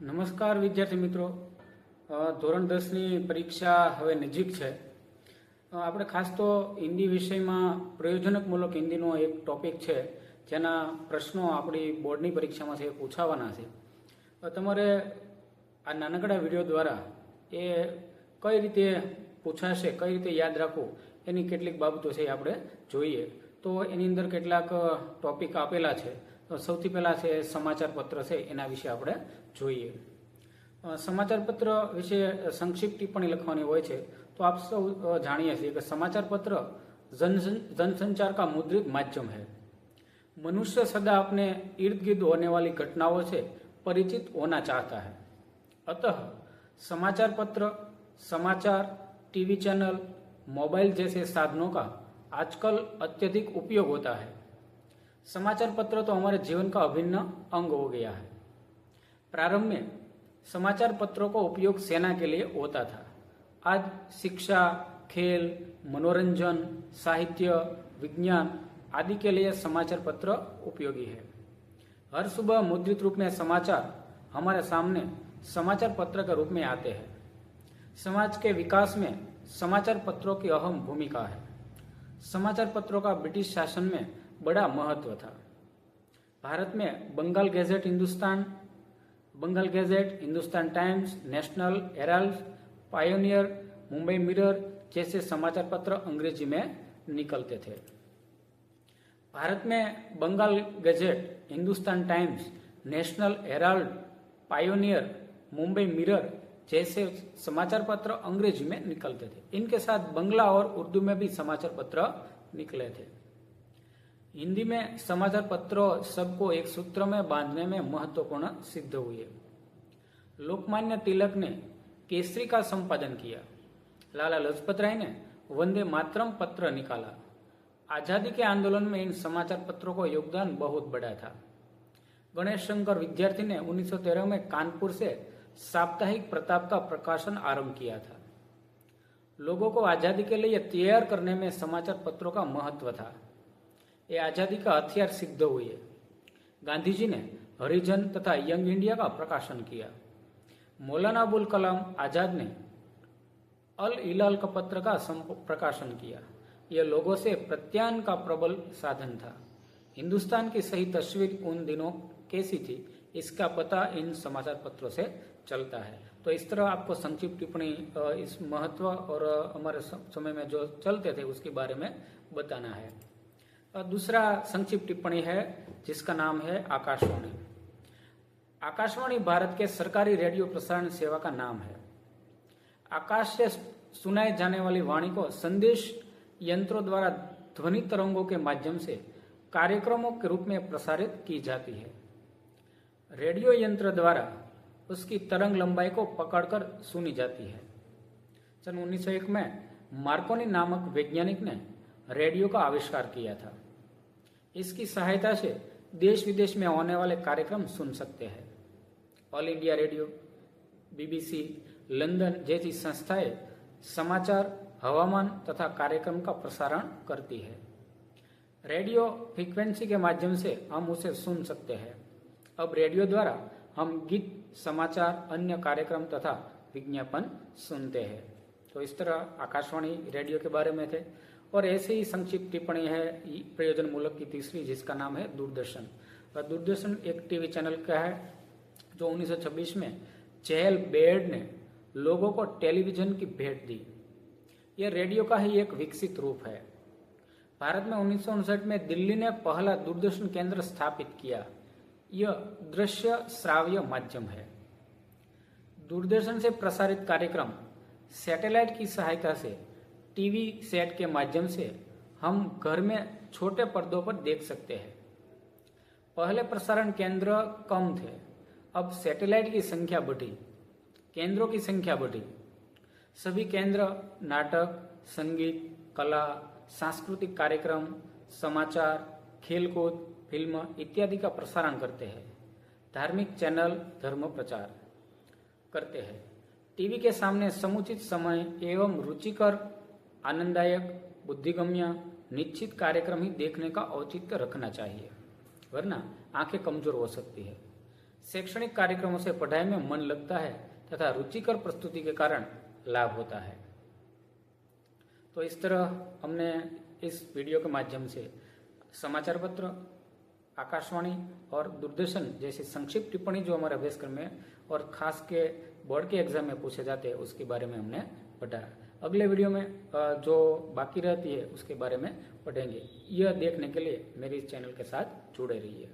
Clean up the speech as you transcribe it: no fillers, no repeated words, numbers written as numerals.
નમસ્કાર વિદ્યાર્થી મિત્રો. ધોરણ 10ની પરીક્ષા હવે નજીક છે. આપણે ખાસ તો હિન્દી વિષયમાં પ્રયોજનકમૂલક હિન્દીનો એક ટોપિક છે જેના પ્રશ્નો આપણી બોર્ડની પરીક્ષામાં છે પૂછાવાના છે. તમારે આ નાનકડા વિડીયો દ્વારા એ કઈ રીતે પૂછાશે, કઈ રીતે યાદ રાખવું એની કેટલીક બાબતો છે આપણે જોઈએ. તો એની અંદર કેટલાક ટોપિક આપેલા છે. તો સૌથી પહેલાં છે સમાચાર પત્ર છે, એના વિશે આપણે જોઈએ. સમાચાર પત્ર વિશે સંક્ષિપ્ત ટિપ્પણી લખવાની હોય છે. તો આપ સૌ જાણીએ છીએ કે समाचार पत्र जनसंचार का मुद्रित माध्यम है. मनुष्य सदा अपने इर्द गिर्द होने वाली घटनाओं से परिचित होना चाहता है. अतः समाचार पत्र, समाचार, टीवी चैनल, मोबाइल जैसे साधनों का आजकल अत्यधिक उपयोग होता है. समाचार पत्र तो हमारे जीवन का अभिन्न अंग हो गया है. प्रारंभ में समाचार पत्रों का उपयोग सेना के लिए होता था. आज शिक्षा, खेल, मनोरंजन, साहित्य, विज्ञान आदि के लिए समाचार पत्र उपयोगी है. हर सुबह मुद्रित रूप में समाचार हमारे सामने समाचार पत्र के रूप में आते हैं. समाज के विकास में समाचार पत्रों की अहम भूमिका है. समाचार पत्रों का ब्रिटिश शासन में बड़ा महत्व था. भारत में Bengal Gazette, Hindustan Times, National Herald, Pioneer, Mumbai Mirror जैसे समाचार पत्र अंग्रेजी में निकलते थे. भारत में Bengal Gazette, Hindustan Times, National Herald, Pioneer, Mumbai Mirror जैसे समाचार पत्र अंग्रेजी में निकलते थे. इनके साथ बंगला और उर्दू में भी समाचार पत्र निकले थे. हिंदी में समाचार पत्रों सबको एक सूत्र में बांधने में महत्वपूर्ण सिद्ध हुए. लोकमान्य तिलक ने केसरी का संपादन किया. लाला लाजपत राय ने वंदे मातरम पत्र निकाला. आजादी के आंदोलन में इन समाचार पत्रों को योगदान बहुत बड़ा था. गणेश शंकर विद्यार्थी ने 1913 में कानपुर से साप्ताहिक प्रताप का प्रकाशन आरंभ किया था. लोगों को आजादी के लिए तैयार करने में समाचार पत्रों का महत्व था. ये आजादी का हथियार सिद्ध हुए. गांधी जी ने हरिजन तथा यंग इंडिया का प्रकाशन किया. मौलाना अबुल कलाम आजाद ने अल हिलाल का पत्र का प्रकाशन किया. यह लोगों से प्रत्यायन का प्रबल साधन था. हिंदुस्तान की सही तस्वीर उन दिनों कैसी थी, इसका पता इन समाचार पत्रों से चलता है. तो इस तरह आपको संक्षिप्त टिप्पणी इस महत्व और हमारे समय में जो चलते थे उसके बारे में बताना है. दूसरा संक्षिप्त टिप्पणी है जिसका नाम है आकाशवाणी. आकाशवाणी भारत के सरकारी रेडियो प्रसारण सेवा का नाम है. आकाश से सुनाई जाने वाली वाणी को संदेश यंत्रों द्वारा ध्वनि तरंगों के माध्यम से कार्यक्रमों के रूप में प्रसारित की जाती है. रेडियो यंत्र द्वारा उसकी तरंग लंबाई को पकड़कर सुनी जाती है. सन 1901 में मार्कोनी नामक वैज्ञानिक ने रेडियो का आविष्कार किया था. इसकी सहायता से देश विदेश में होने वाले कार्यक्रम सुन सकते हैं. All India radio, BBC, London जैसी संस्थाएं समाचार, हवामान तथा कार्यक्रम का प्रसारण करती है. रेडियो फ्रीक्वेंसी के माध्यम से हम उसे सुन सकते हैं. अब रेडियो द्वारा हम गीत, समाचार, अन्य कार्यक्रम तथा विज्ञापन सुनते हैं. तो इस तरह आकाशवाणी रेडियो के बारे में थे. और ऐसे ही संक्षिप्त टिप्पणी है प्रयोजन मूलक की तीसरी, जिसका नाम है दूरदर्शन. दूरदर्शन एक टीवी चैनल का है जो 1926 में चहल बेड ने लोगों को टेलीविजन की भेंट दी. यह रेडियो का ही एक विकसित रूप है. भारत में 1959 में दिल्ली ने पहला दूरदर्शन केंद्र स्थापित किया. यह दृश्य श्राव्य माध्यम है. दूरदर्शन से प्रसारित कार्यक्रम सैटेलाइट की सहायता से टीवी सेट के माध्यम से हम घर में छोटे पर्दों पर देख सकते हैं. पहले प्रसारण केंद्र कम थे. अब सैटेलाइट की संख्या बढ़ी, केंद्रों की संख्या बढ़ी. सभी केंद्र नाटक, संगीत, कला, सांस्कृतिक कार्यक्रम, समाचार, खेलकूद, फिल्म इत्यादि का प्रसारण करते हैं. धार्मिक चैनल धर्म प्रचार करते हैं. टीवी के सामने समुचित समय एवं रुचिकर, आनंददायक, बुद्धिगम्य, निश्चित कार्यक्रम ही देखने का औचित्य रखना चाहिए, वरना आंखें कमजोर हो सकती है. शैक्षणिक कार्यक्रमों से पढ़ाई में मन लगता है तथा रुचिकर प्रस्तुति के कारण लाभ होता है। तो इस तरह हमने इस वीडियो के माध्यम से समाचार पत्र, आकाशवाणी और दूरदर्शन जैसी संक्षिप्त टिप्पणी जो हमारे अभ्यासक्रम में और खास के बोर्ड के एग्जाम में पूछे जाते हैं उसके बारे में हमने पढ़ा। अगले वीडियो में जो बाकी रहती है उसके बारे में पढ़ेंगे। यह देखने के लिए मेरे इस चैनल के साथ जुड़े रहिए।